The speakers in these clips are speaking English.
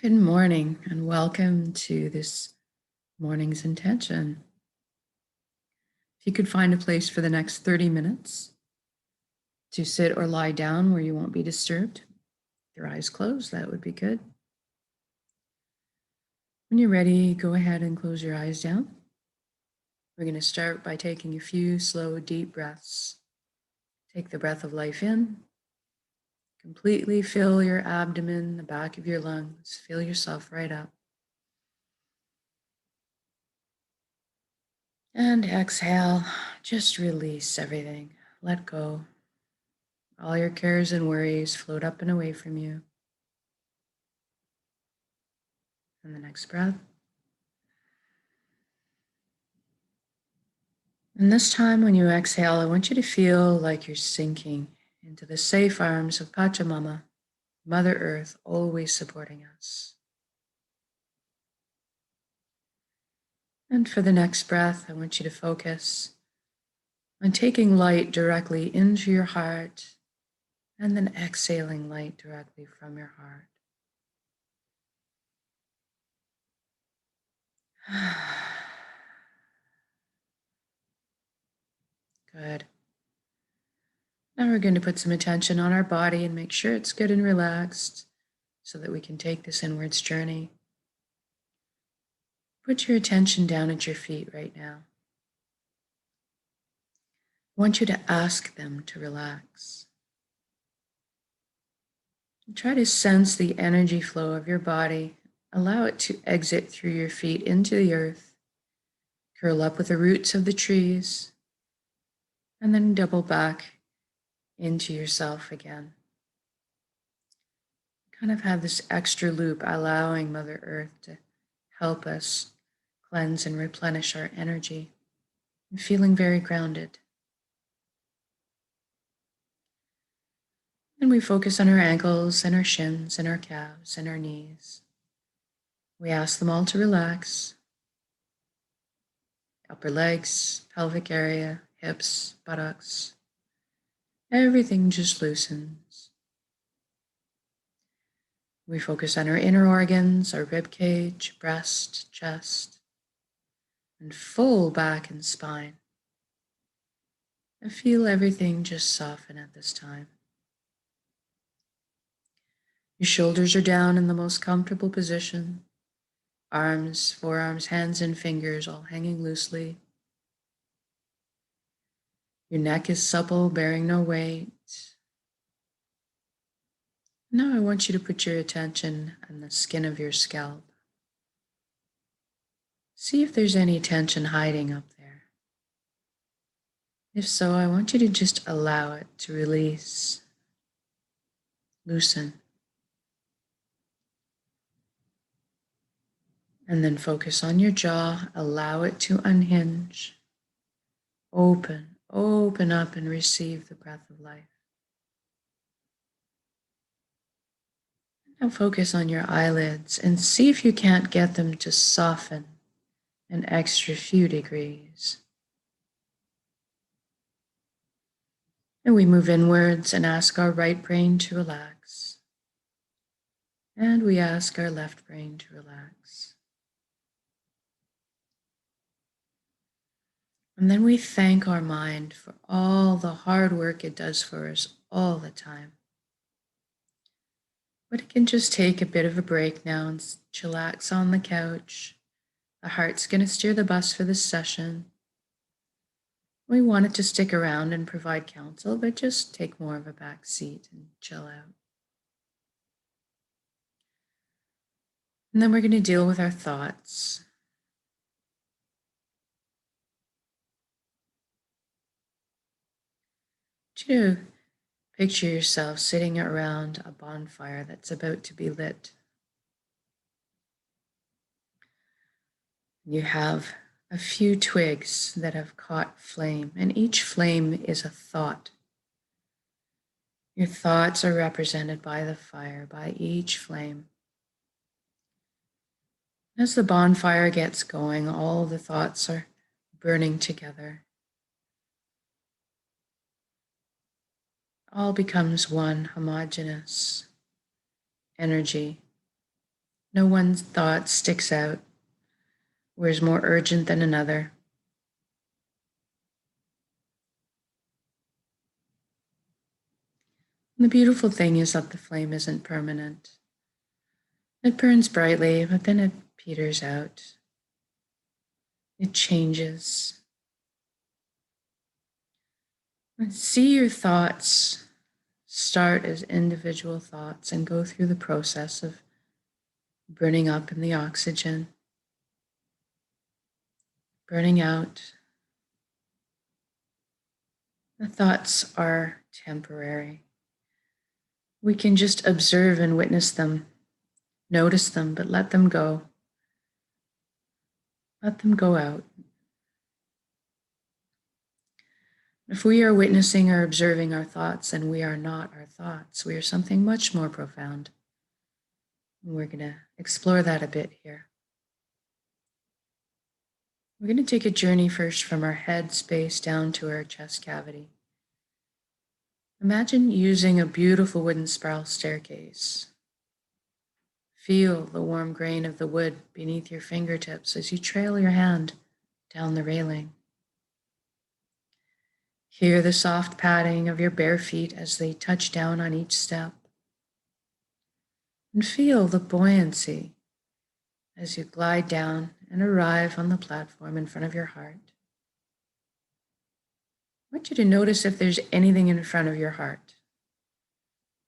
Good morning and welcome to this morning's intention. If you could find a place for the next 30 minutes to sit or lie down where you won't be disturbed, your eyes closed, that would be good. When you're ready, go ahead and close your eyes down. We're going to start by taking a few slow, deep breaths. Take the breath of life in. Completely fill your abdomen, the back of your lungs. Fill yourself right up. And exhale, just release everything. Let go. All your cares and worries float up and away from you. And the next breath. And this time when you exhale, I want you to feel like you're sinking into the safe arms of Pachamama, Mother Earth, always supporting us. And for the next breath, I want you to focus on taking light directly into your heart and then exhaling light directly from your heart. Good. Now we're going to put some attention on our body and make sure it's good and relaxed so that we can take this inwards journey. Put your attention down at your feet right now. I want you to ask them to relax. And try to sense the energy flow of your body. Allow it to exit through your feet into the earth. Curl up with the roots of the trees, and then double back into yourself again. Kind of have this extra loop, allowing Mother Earth to help us cleanse and replenish our energy. And feeling very grounded. And we focus on our ankles and our shins and our calves and our knees. We ask them all to relax. Upper legs, pelvic area, hips, buttocks. Everything just loosens. We focus on our inner organs, our rib cage, breast, chest, and full back and spine. And feel everything just soften at this time. Your shoulders are down in the most comfortable position. Arms, forearms, hands, and fingers all hanging loosely. Your neck is supple, bearing no weight. Now I want you to put your attention on the skin of your scalp. See if there's any tension hiding up there. If so, I want you to just allow it to release, loosen. And then focus on your jaw, allow it to unhinge. Open up and receive the breath of life. Now focus on your eyelids and see if you can't get them to soften an extra few degrees. And we move inwards and ask our right brain to relax. And we ask our left brain to relax. And then we thank our mind for all the hard work it does for us all the time. But it can just take a bit of a break now and chillax on the couch. The heart's going to steer the bus for this session. We want it to stick around and provide counsel, but just take more of a back seat and chill out. And then we're going to deal with our thoughts. To picture yourself sitting around a bonfire that's about to be lit. You have a few twigs that have caught flame, and each flame is a thought. Your thoughts are represented by the fire, by each flame. As the bonfire gets going, all the thoughts are burning together. All becomes one homogeneous energy. No one thought sticks out or is more urgent than another. And the beautiful thing is that the flame isn't permanent. It burns brightly, but then it peters out. It changes. And see your thoughts start as individual thoughts and go through the process of burning up in the oxygen, burning out. The thoughts are temporary. We can just observe and witness them, notice them, but let them go. Let them go out. If we are witnessing or observing our thoughts, then we are not our thoughts. We are something much more profound. And we're going to explore that a bit here. We're going to take a journey first from our head space down to our chest cavity. Imagine using a beautiful wooden spiral staircase. Feel the warm grain of the wood beneath your fingertips as you trail your hand down the railing. Hear the soft padding of your bare feet as they touch down on each step. And feel the buoyancy as you glide down and arrive on the platform in front of your heart. I want you to notice if there's anything in front of your heart.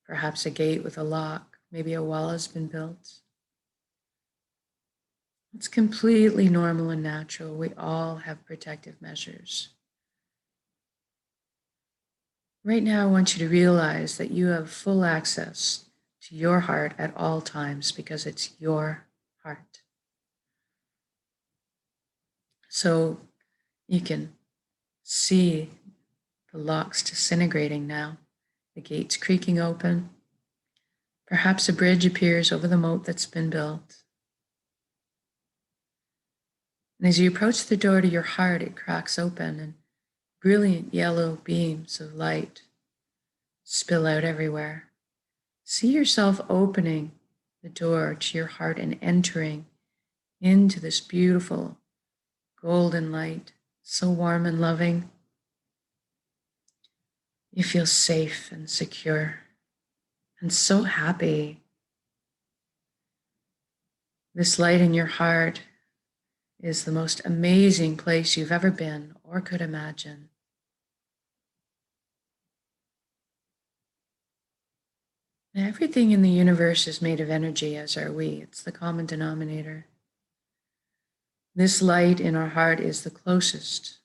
Perhaps a gate with a lock, maybe a wall has been built. It's completely normal and natural. We all have protective measures. Right now, I want you to realize that you have full access to your heart at all times because it's your heart. So you can see the locks disintegrating now, the gates creaking open. Perhaps a bridge appears over the moat that's been built. And as you approach the door to your heart, it cracks open and brilliant yellow beams of light spill out everywhere. See yourself opening the door to your heart and entering into this beautiful golden light, so warm and loving. You feel safe and secure and so happy. This light in your heart is the most amazing place you've ever been or could imagine. Everything in the universe is made of energy, as are we. It's the common denominator. This light in our heart is the closest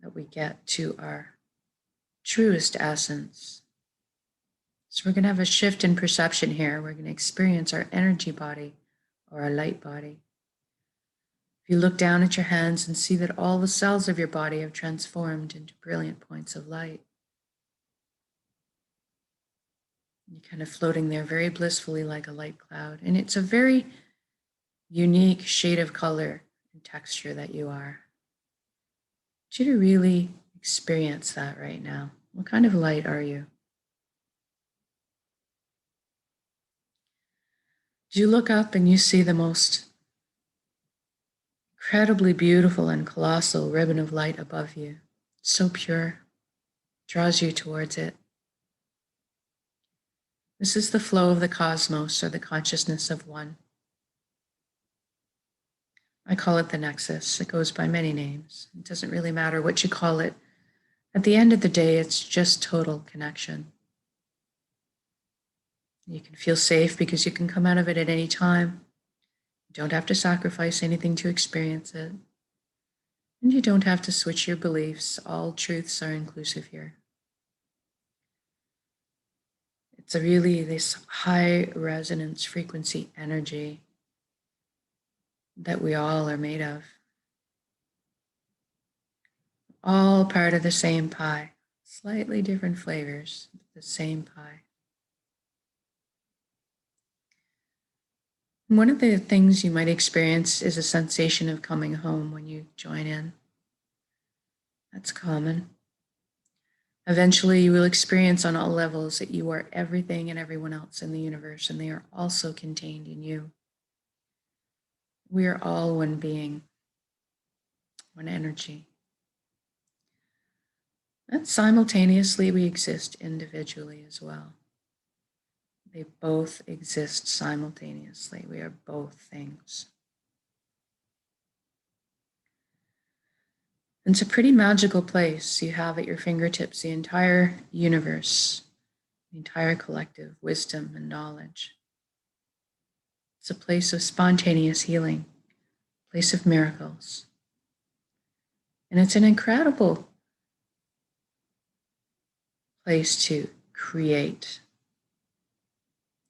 that we get to our truest essence. So we're going to have a shift in perception here. We're going to experience our energy body or our light body. If you look down at your hands and see that all the cells of your body have transformed into brilliant points of light. You're kind of floating there very blissfully like a light cloud. And it's a very unique shade of color and texture that you are. I want you to really experience that right now. What kind of light are you? Do you look up and you see the most incredibly beautiful and colossal ribbon of light above you? So pure, draws you towards it. This is the flow of the cosmos, or the consciousness of one. I call it the nexus. It goes by many names. It doesn't really matter what you call it. At the end of the day, it's just total connection. You can feel safe because you can come out of it at any time. You don't have to sacrifice anything to experience it. And you don't have to switch your beliefs. All truths are inclusive here. It's really this high resonance frequency energy that we all are made of. All part of the same pie, slightly different flavors, but the same pie. And one of the things you might experience is a sensation of coming home when you join in. That's common. Eventually, you will experience on all levels that you are everything and everyone else in the universe, and they are also contained in you. We are all one being, one energy. And simultaneously, we exist individually as well. They both exist simultaneously. We are both things. And it's a pretty magical place. You have at your fingertips the entire universe, the entire collective wisdom and knowledge. It's a place of spontaneous healing, a place of miracles. And it's an incredible place to create.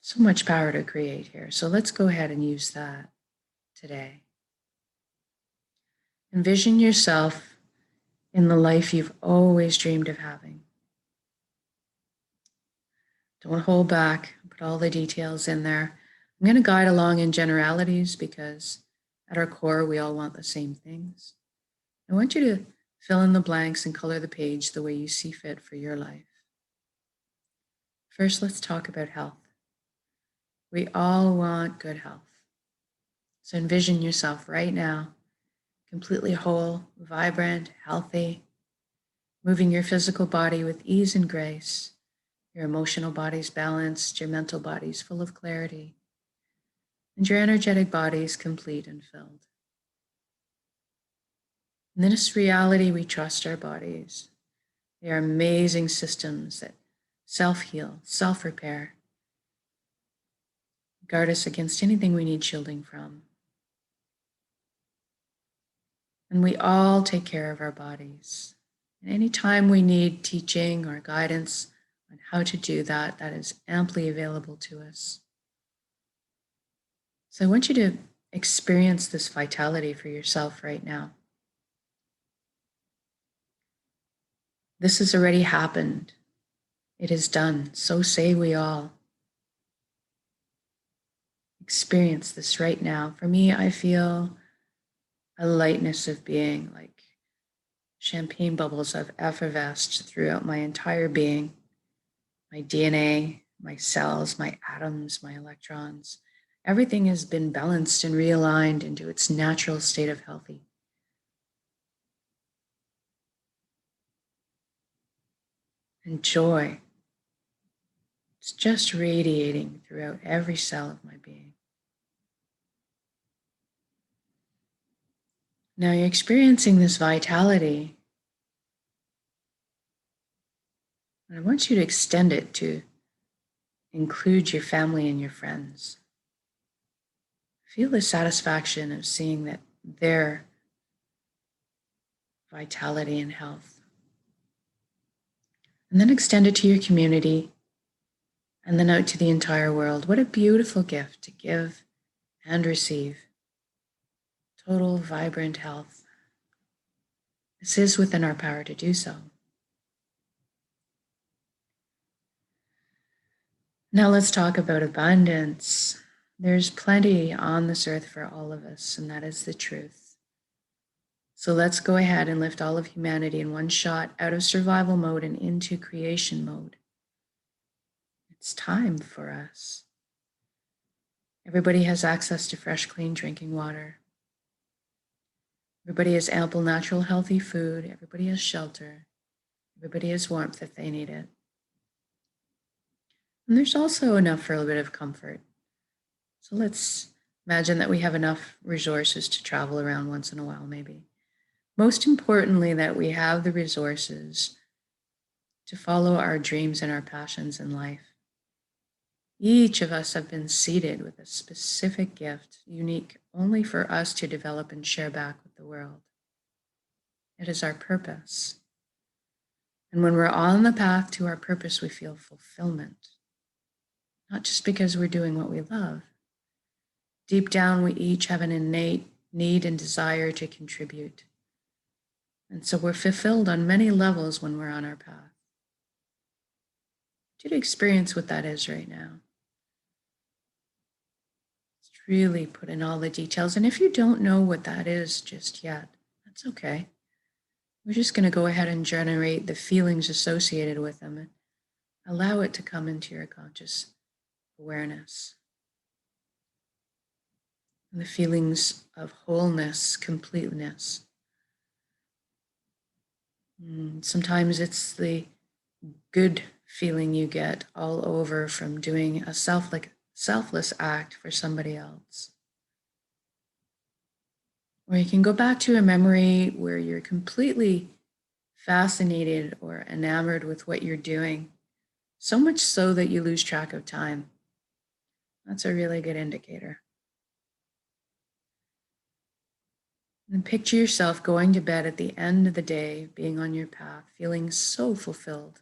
So much power to create here. So let's go ahead and use that today. Envision yourself in the life you've always dreamed of having. Don't hold back. Put all the details in there. I'm going to guide along in generalities because at our core, we all want the same things. I want you to fill in the blanks and color the page the way you see fit for your life. First, let's talk about health. We all want good health. So envision yourself right now, completely whole, vibrant, healthy, moving your physical body with ease and grace. Your emotional body's balanced, your mental body's full of clarity, and your energetic body is complete and filled. In this reality, we trust our bodies. They are amazing systems that self-heal, self-repair, guard us against anything we need shielding from. And we all take care of our bodies. And anytime we need teaching or guidance on how to do that, that is amply available to us. So I want you to experience this vitality for yourself right now. This has already happened. It is done. So say we all. Experience this right now. For me, I feel a lightness of being, like champagne bubbles have effervesced throughout my entire being. My DNA, my cells, my atoms, my electrons. Everything has been balanced and realigned into its natural state of healthy. And joy, it's just radiating throughout every cell of my being. Now you're experiencing this vitality, and I want you to extend it to include your family and your friends. Feel the satisfaction of seeing that their vitality and health. And then extend it to your community and then out to the entire world. What a beautiful gift to give and receive. Total, vibrant health. This is within our power to do so. Now let's talk about abundance. There's plenty on this earth for all of us, and that is the truth. So let's go ahead and lift all of humanity in one shot out of survival mode and into creation mode. It's time for us. Everybody has access to fresh, clean drinking water. Everybody has ample, natural, healthy food. Everybody has shelter. Everybody has warmth if they need it. And there's also enough for a bit of comfort. So let's imagine that we have enough resources to travel around once in a while, maybe. Most importantly, that we have the resources to follow our dreams and our passions in life. Each of us have been seeded with a specific gift, unique only for us to develop and share back with the world. It is our purpose. And when we're on the path to our purpose, we feel fulfillment. Not just because we're doing what we love. Deep down, we each have an innate need and desire to contribute. And so we're fulfilled on many levels when we're on our path. To experience what that is right now. Let's really put in all the details. And if you don't know what that is just yet, that's okay. We're just going to go ahead and generate the feelings associated with them and allow it to come into your conscious awareness. and the feelings of wholeness, completeness. Sometimes it's the good feeling you get all over from doing a selfless act for somebody else. Or you can go back to a memory where you're completely fascinated or enamored with what you're doing, so much so that you lose track of time. That's a really good indicator. And picture yourself going to bed at the end of the day, being on your path, feeling so fulfilled.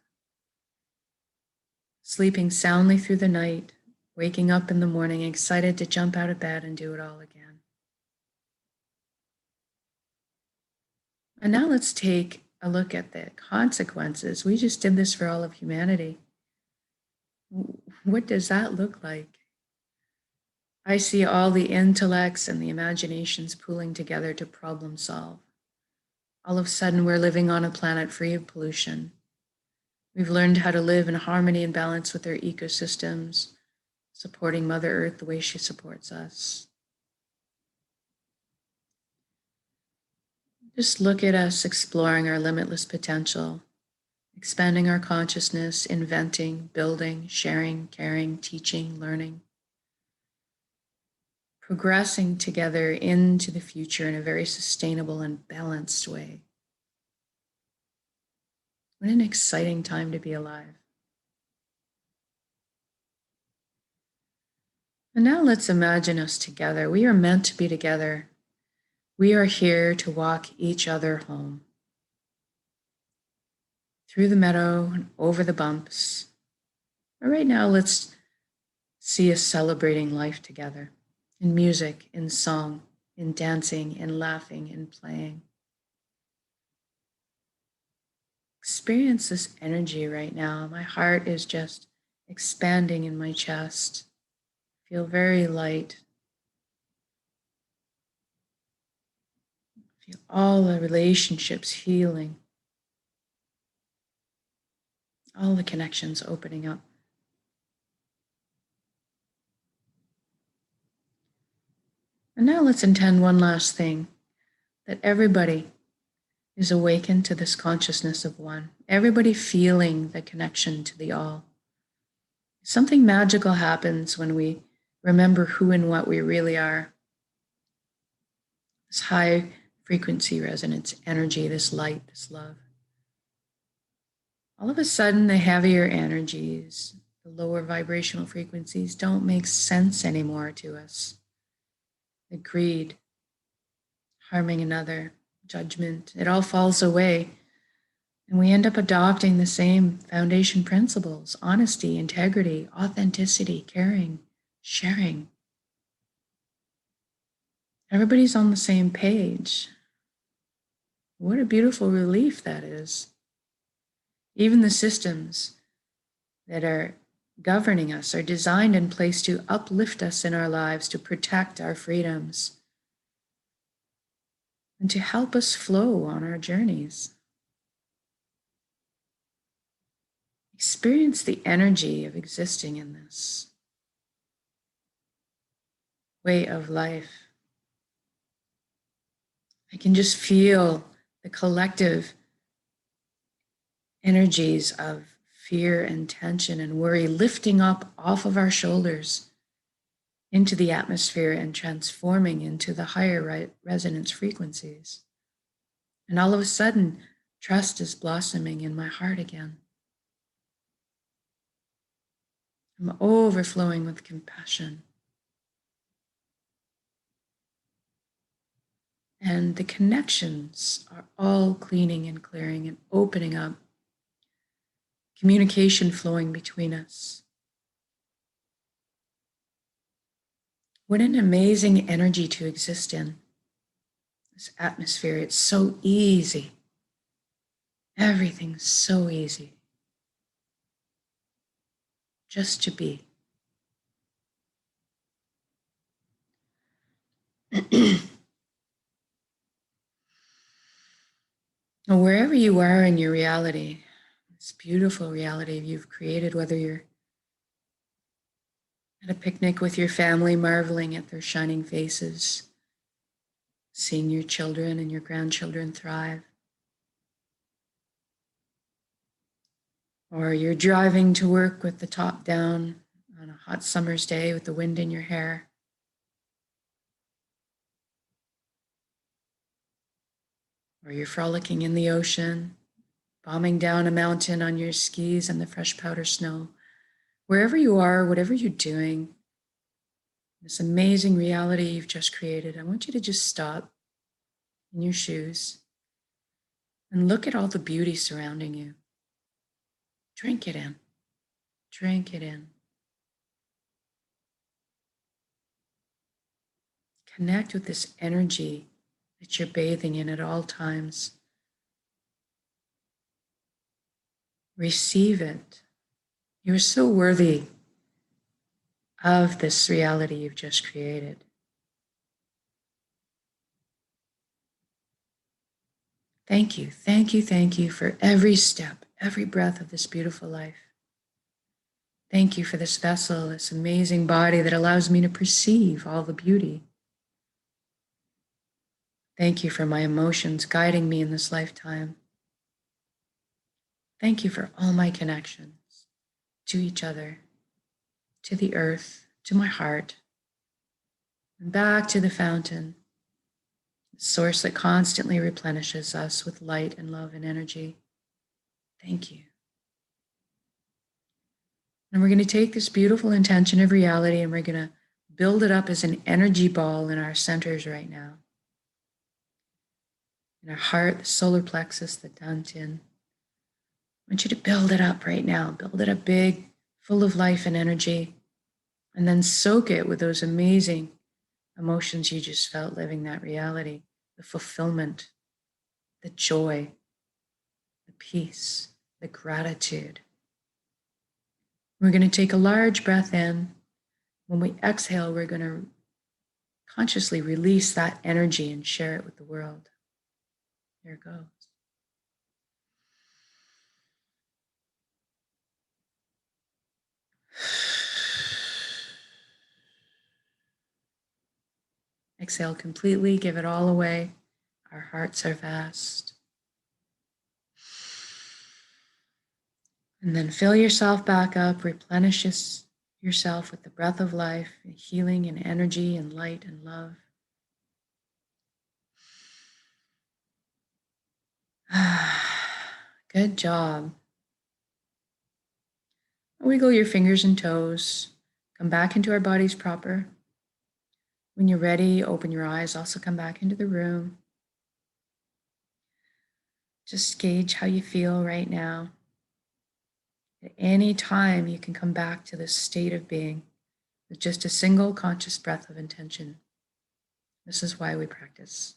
Sleeping soundly through the night, waking up in the morning, excited to jump out of bed and do it all again. And now let's take a look at the consequences. We just did this for all of humanity. What does that look like? I see all the intellects and the imaginations pooling together to problem solve. All of a sudden, we're living on a planet free of pollution. We've learned how to live in harmony and balance with our ecosystems, supporting Mother Earth the way she supports us. Just look at us exploring our limitless potential, expanding our consciousness, inventing, building, sharing, caring, teaching, learning, progressing together into the future in a very sustainable and balanced way. What an exciting time to be alive. And now let's imagine us together. We are meant to be together. We are here to walk each other home. Through the meadow and over the bumps. But right now, let's see us celebrating life together. In music, in song, in dancing, in laughing, in playing. Experience this energy right now. My heart is just expanding in my chest. Feel very light. Feel all the relationships healing. All the connections opening up. And now let's intend one last thing, that everybody is awakened to this consciousness of one. Everybody feeling the connection to the all. Something magical happens when we remember who and what we really are. This high frequency resonance energy, this light, this love. All of a sudden, the heavier energies, the lower vibrational frequencies don't make sense anymore to us. The greed, harming another, judgment, it all falls away. And we end up adopting the same foundation principles: honesty, integrity, authenticity, caring, sharing. Everybody's on the same page. What a beautiful relief that is. Even the systems that are governing us are designed in place to uplift us in our lives, to protect our freedoms, and to help us flow on our journeys. Experience the energy of existing in this way of life. I can just feel the collective energies of fear and tension and worry lifting up off of our shoulders into the atmosphere and transforming into the higher resonance frequencies. And all of a sudden, trust is blossoming in my heart again. I'm overflowing with compassion. And the connections are all cleaning and clearing and opening up. Communication flowing between us. What an amazing energy to exist in. This atmosphere, it's so easy. Everything's so easy. Just to be. Wherever you are in your reality, this beautiful reality you've created, whether you're At a picnic with your family, marveling at their shining faces, seeing your children and your grandchildren thrive. Or you're driving to work with the top down on a hot summer's day with the wind in your hair. Or you're frolicking in the ocean, bombing down a mountain on your skis and the fresh powder snow. Wherever you are, whatever you're doing, this amazing reality you've just created, I want you to just stop in your shoes and look at all the beauty surrounding you. Drink it in. Drink it in. Connect with this energy that you're bathing in at all times. Receive it. You are so worthy of this reality you've just created. Thank you, thank you, thank you for every step, every breath of this beautiful life. Thank you for this vessel, this amazing body that allows me to perceive all the beauty. Thank you for my emotions guiding me in this lifetime. Thank you for all my connections to each other, to the earth, to my heart, and back to the fountain, the source that constantly replenishes us with light and love and energy. Thank you. And we're going to take this beautiful intention of reality and we're going to build it up as an energy ball in our centers right now. In our heart, the solar plexus, the dantian. I want you to build it up right now. Build it up big, full of life and energy. And then soak it with those amazing emotions you just felt living that reality. The fulfillment, the joy, the peace, the gratitude. We're going to take a large breath in. When we exhale, we're going to consciously release that energy and share it with the world. There it goes. Exhale completely, give it all away. Our hearts are vast. And then fill yourself back up, replenish yourself with the breath of life, healing and energy and light and love. Good job. Wiggle your fingers and toes. Come back into our bodies proper. When you're ready, open your eyes. Also come back into the room. Just gauge how you feel right now. At any time, you can come back to this state of being with just a single conscious breath of intention. This is why we practice.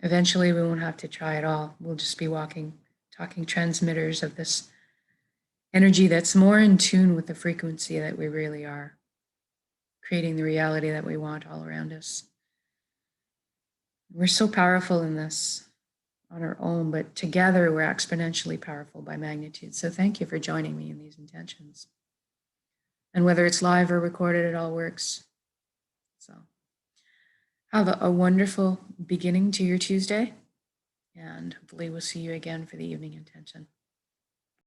Eventually, we won't have to try at all. We'll just be talking transmitters of this energy that's more in tune with the frequency that we really are, creating the reality that we want all around us. We're so powerful in this on our own, but together we're exponentially powerful by magnitude. So thank you for joining me in these intentions. And whether it's live or recorded, it all works. So have a wonderful beginning to your Tuesday, and hopefully we'll see you again for the evening intention.